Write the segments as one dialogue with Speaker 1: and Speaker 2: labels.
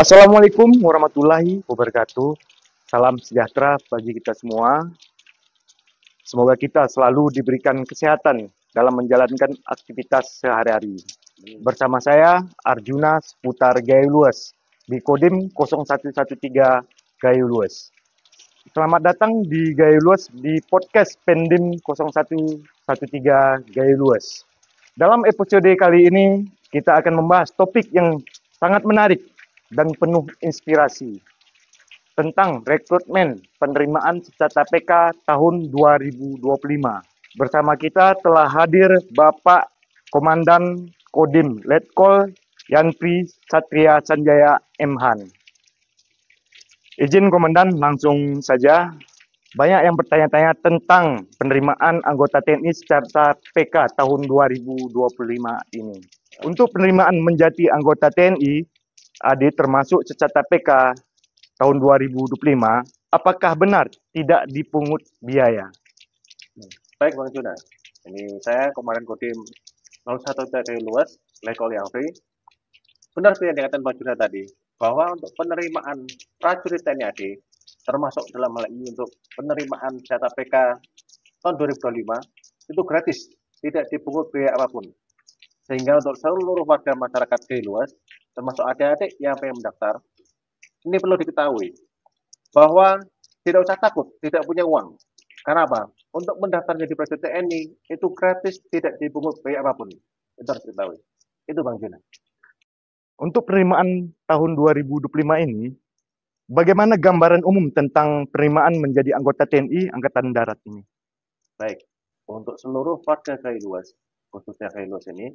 Speaker 1: Assalamualaikum warahmatullahi wabarakatuh. Salam sejahtera bagi kita semua. Semoga kita selalu diberikan kesehatan dalam menjalankan aktivitas sehari-hari. Bersama saya Arjuna seputar Gayo Luas di Kodim 0113 Gayo Luas. Selamat datang di Gayo Luas di podcast Pendim 0113 Gayo Luas. Dalam episode kali ini kita akan membahas topik yang sangat menarik dan penuh inspirasi tentang rekrutmen penerimaan peserta PK tahun 2025. Bersama kita telah hadir Bapak Komandan Kodim Letkol Yanpri Satria Sanjaya M. Han. Izin Komandan langsung saja. Banyak yang bertanya-tanya tentang penerimaan anggota TNI peserta PK tahun 2025 ini. Untuk penerimaan menjadi anggota TNI, AD termasuk peserta PK tahun 2025, apakah benar tidak dipungut biaya?
Speaker 2: Baik Bang Juna, ini saya Komandan Kodim 01 Gayo Luas, Letkol Yanpri. Benar yang dikatakan Bang Juna tadi, bahwa untuk penerimaan prajurit TNI AD, termasuk dalam hal ini untuk penerimaan peserta PK tahun 2025, itu gratis, tidak dipungut biaya apapun. Sehingga untuk seluruh warga masyarakat Gayo Luas, termasuk adik-adik yang pengen mendaftar, ini perlu diketahui bahwa tidak usah takut, tidak punya uang. Karena apa? Untuk mendaftar menjadi prajurit TNI itu gratis, tidak dipungut biaya apapun. Itu harus diketahui. Itu Bang Juna.
Speaker 1: Untuk penerimaan tahun 2025 ini, bagaimana gambaran umum tentang penerimaan menjadi anggota TNI Angkatan Darat ini?
Speaker 2: Baik, untuk seluruh warga Gayo Luas, khususnya Gayo Luas ini,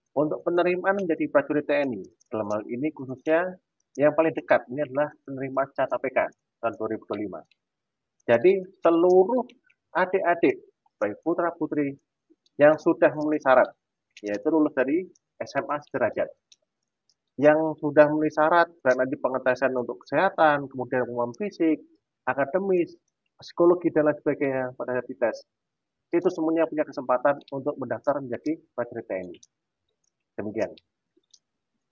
Speaker 2: untuk penerimaan menjadi prajurit TNI, dalam hal ini khususnya yang paling dekat ini adalah penerimaan peserta PK tahun 2025. Jadi seluruh adik-adik, baik putra-putri yang sudah memenuhi syarat, yaitu lulus dari SMA sederajat, yang sudah memenuhi syarat, baik nanti pengetesan untuk kesehatan, kemudian pengumuman fisik, akademis, psikologi, dan lain sebagainya pada saat dites, itu semuanya punya kesempatan untuk mendaftar menjadi prajurit TNI. Demikian.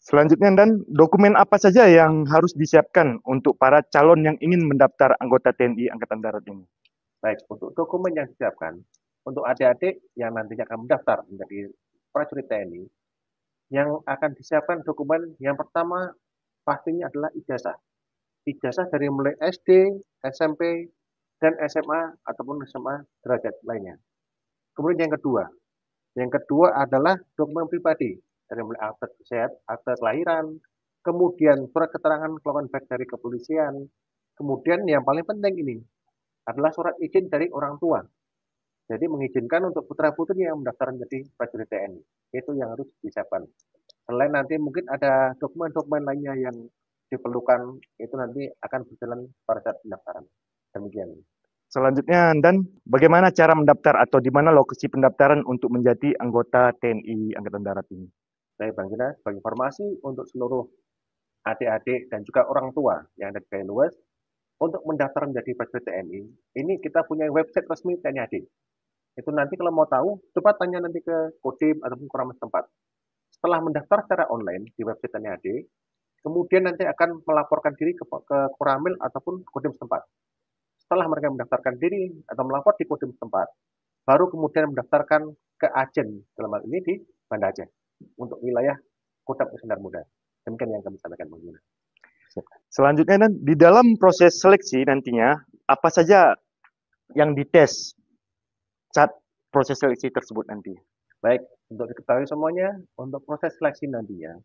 Speaker 1: Selanjutnya, dan dokumen apa saja yang harus disiapkan untuk para calon yang ingin mendaftar anggota TNI Angkatan Darat ini?
Speaker 2: Baik, untuk dokumen yang disiapkan, untuk adik-adik yang nantinya akan mendaftar menjadi prajurit TNI, yang akan disiapkan dokumen yang pertama pastinya adalah ijazah. Ijazah dari mulai SD, SMP, dan SMA ataupun SMA derajat lainnya. Kemudian yang kedua adalah dokumen pribadi dari mulai akte kesehatan, akte kelahiran, kemudian surat keterangan keluarga baik dari kepolisian, kemudian yang paling penting ini adalah surat izin dari orang tua. Jadi mengizinkan untuk putra-putri yang mendaftar menjadi prajurit TNI. Itu yang harus disiapkan. Selain nanti mungkin ada dokumen-dokumen lainnya yang diperlukan, itu nanti akan berjalan pada saat pendaftaran. Demikian.
Speaker 1: Selanjutnya, dan bagaimana cara mendaftar atau di mana lokasi pendaftaran untuk menjadi anggota TNI Angkatan Darat ini?
Speaker 2: Baik Bang Gina, sebagai informasi untuk seluruh adik-adik dan juga orang tua yang ada di Gayo Luas, untuk mendaftar menjadi prajurit TNI, ini kita punya website resmi TNI AD. Itu nanti kalau mau tahu, coba tanya nanti ke Kodim ataupun Koramil tempat. Setelah mendaftar secara online di website TNI AD, kemudian nanti akan melaporkan diri ke Koramil ataupun Kodim setempat. Setelah mereka mendaftarkan diri atau melapor di Kodim setempat, baru kemudian mendaftarkan ke Ajen, dalam hal ini di Banda Aceh, untuk wilayah Kodam Sendar Muda. Demikian yang kami sampaikan, Bang Yuna.
Speaker 1: Selanjutnya, dan di dalam proses seleksi nantinya, apa saja yang dites saat proses seleksi tersebut nanti?
Speaker 2: Baik, untuk diketahui semuanya, untuk proses seleksi nantinya,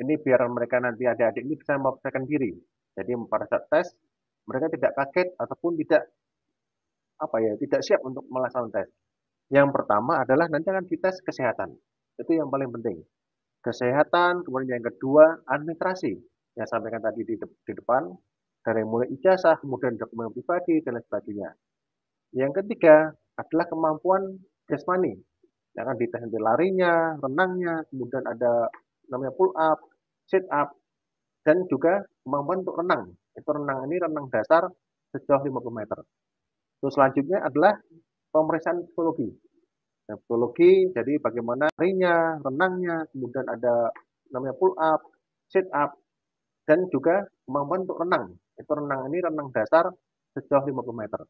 Speaker 2: ini biar mereka nanti adik-adik ini bisa mempersiapkan diri. Jadi pada saat tes, mereka tidak kaget ataupun tidak siap untuk melaksanakan tes. Yang pertama adalah nanti akan dites kesehatan. Itu yang paling penting. Kesehatan, kemudian yang kedua administrasi. Yang sampaikan tadi di depan, dari mulai ijazah, kemudian dokumen pribadi, dan lain sebagainya. Yang ketiga adalah kemampuan jasmani. Yang akan dites nanti larinya, renangnya, kemudian ada namanya pull up, sit up, dan juga kemampuan untuk renang. Itu renang ini renang dasar sejauh 50 meter. Terus selanjutnya adalah pemeriksaan psikologi. Nah, psikologi, jadi bagaimana larinya, renangnya, kemudian ada namanya pull up, sit up, dan juga kemampuan untuk renang. Itu renang ini renang dasar sejauh 50 meter.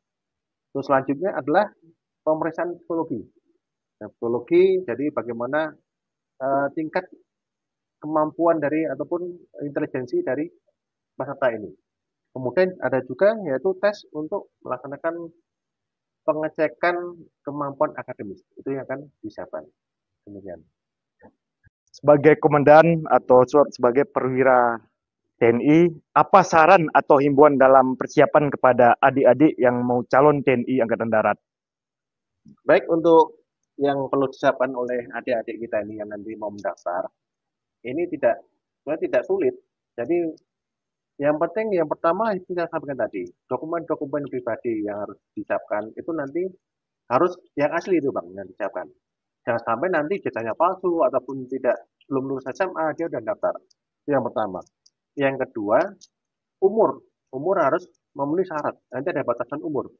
Speaker 2: Terus selanjutnya adalah pemeriksaan psikologi. Nah, psikologi jadi bagaimana tingkat kemampuan dari ataupun intelijensi dari peserta ini. Kemudian ada juga yaitu tes untuk melaksanakan pengecekan kemampuan akademis. Itu yang akan disiapkan. Demikian.
Speaker 1: Sebagai komandan atau sebagai perwira TNI, apa saran atau himbauan dalam persiapan kepada adik-adik yang mau calon TNI Angkatan Darat?
Speaker 2: Baik, untuk yang perlu disiapkan oleh adik-adik kita ini yang nanti mau mendaftar, ini tidak sulit. Jadi yang penting yang pertama itu saya sampaikan tadi, dokumen-dokumen pribadi yang harus disiapkan itu nanti harus yang asli itu Bang yang disiapkan. Jangan sampai nanti jasanya palsu ataupun belum lulus SMA dia udah daftar. Itu yang pertama. Yang kedua, umur. Umur harus memenuhi syarat. Nanti ada batasan umur.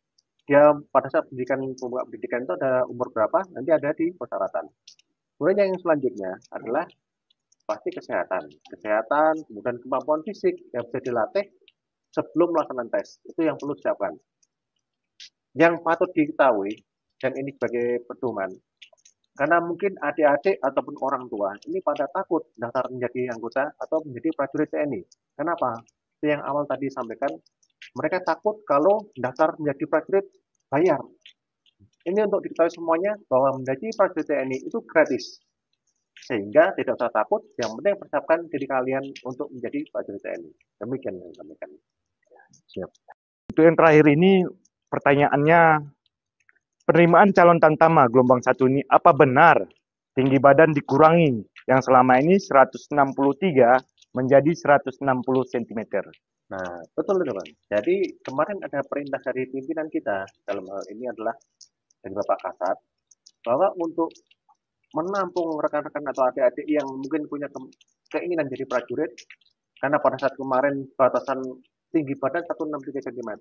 Speaker 2: Dia pada saat pendidikan itu ada umur berapa, nanti ada di persyaratan. Kemudian yang selanjutnya adalah pasti kesehatan. Kesehatan, kemudian kemampuan fisik yang bisa dilatih sebelum melaksanakan tes. Itu yang perlu disiapkan. Yang patut diketahui, dan ini sebagai pedoman, karena mungkin adik-adik ataupun orang tua ini pada takut daftar menjadi anggota atau menjadi prajurit TNI. Kenapa? Seperti yang awal tadi sampaikan, mereka takut kalau daftar menjadi prajurit bayar. Ini untuk diketahui semuanya bahwa menjadi prajurit TNI itu gratis. Sehingga tidak usah takut, yang penting persiapkan diri kalian untuk menjadi prajurit TNI. Demikian yang sampaikan.
Speaker 1: Siap. Untuk yang terakhir ini pertanyaannya, penerimaan calon tamtama gelombang 1 ini apa benar tinggi badan dikurangi yang selama ini 163 menjadi 160 cm?
Speaker 2: Nah, betul itu Bang. Jadi kemarin ada perintah dari pimpinan kita dalam hal ini adalah dari Bapak Kasat bahwa untuk menampung rekan-rekan atau adik-adik yang mungkin punya keinginan jadi prajurit, karena pada saat kemarin batasan tinggi badan 163 cm,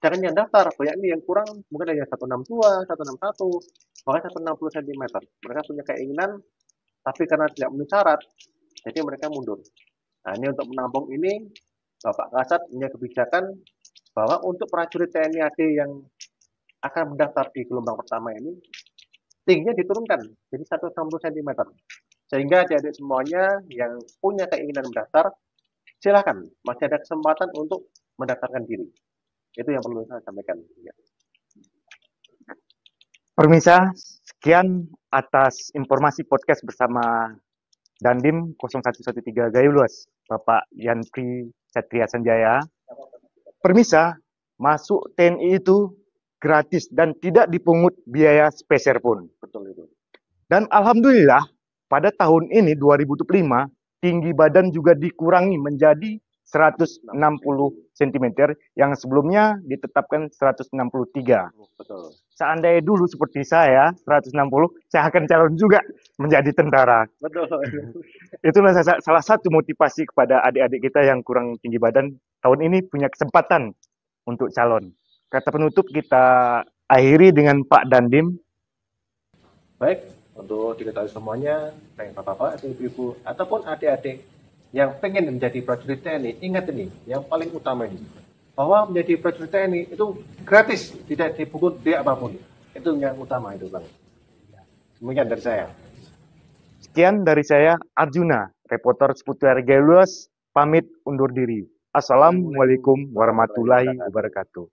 Speaker 2: jangan yang daftar, banyak ini yang kurang, mungkin ada yang 162, 161, bahkan 160 cm. Mereka punya keinginan, tapi karena tidak memenuhi syarat, jadi mereka mundur. Nah, ini untuk menampung ini, Bapak Kasat punya kebijakan bahwa untuk prajurit TNI AD yang akan mendaftar di gelombang pertama ini, tingginya diturunkan, jadi 160 cm. Sehingga adik-adik semuanya yang punya keinginan mendaftar, silakan, masih ada kesempatan untuk mendaftarkan diri. Itu yang perlu saya sampaikan.
Speaker 1: Permisa, sekian atas informasi podcast bersama Dandim 0113 Gayuluas, Bapak Yanpri Satria Sanjaya. Permisa, masuk TNI itu gratis dan tidak dipungut biaya sepeser pun.
Speaker 2: Betul itu.
Speaker 1: Dan alhamdulillah, pada tahun ini 2025, tinggi badan juga dikurangi menjadi 160 cm yang sebelumnya ditetapkan 163.
Speaker 2: Betul.
Speaker 1: Seandainya dulu seperti saya 160, saya akan calon juga menjadi tentara.
Speaker 2: Betul.
Speaker 1: Itulah salah satu motivasi kepada adik-adik kita yang kurang tinggi badan tahun ini punya kesempatan untuk calon. Kata penutup kita akhiri dengan Pak Dandim.
Speaker 2: Baik, untuk diketahui semuanya, baik bapak-bapak, ibu-ibu, ataupun adik-adik yang pengen menjadi prajurit TNI, ingat ini, yang paling utama ini, bahwa menjadi prajurit TNI itu gratis, tidak dipungut biaya apapun. Itu yang utama itu Bang. Demikian dari saya.
Speaker 1: Sekian dari saya, Arjuna, reporter seputar Gayuluas, pamit undur diri. Assalamualaikum warahmatullahi wabarakatuh.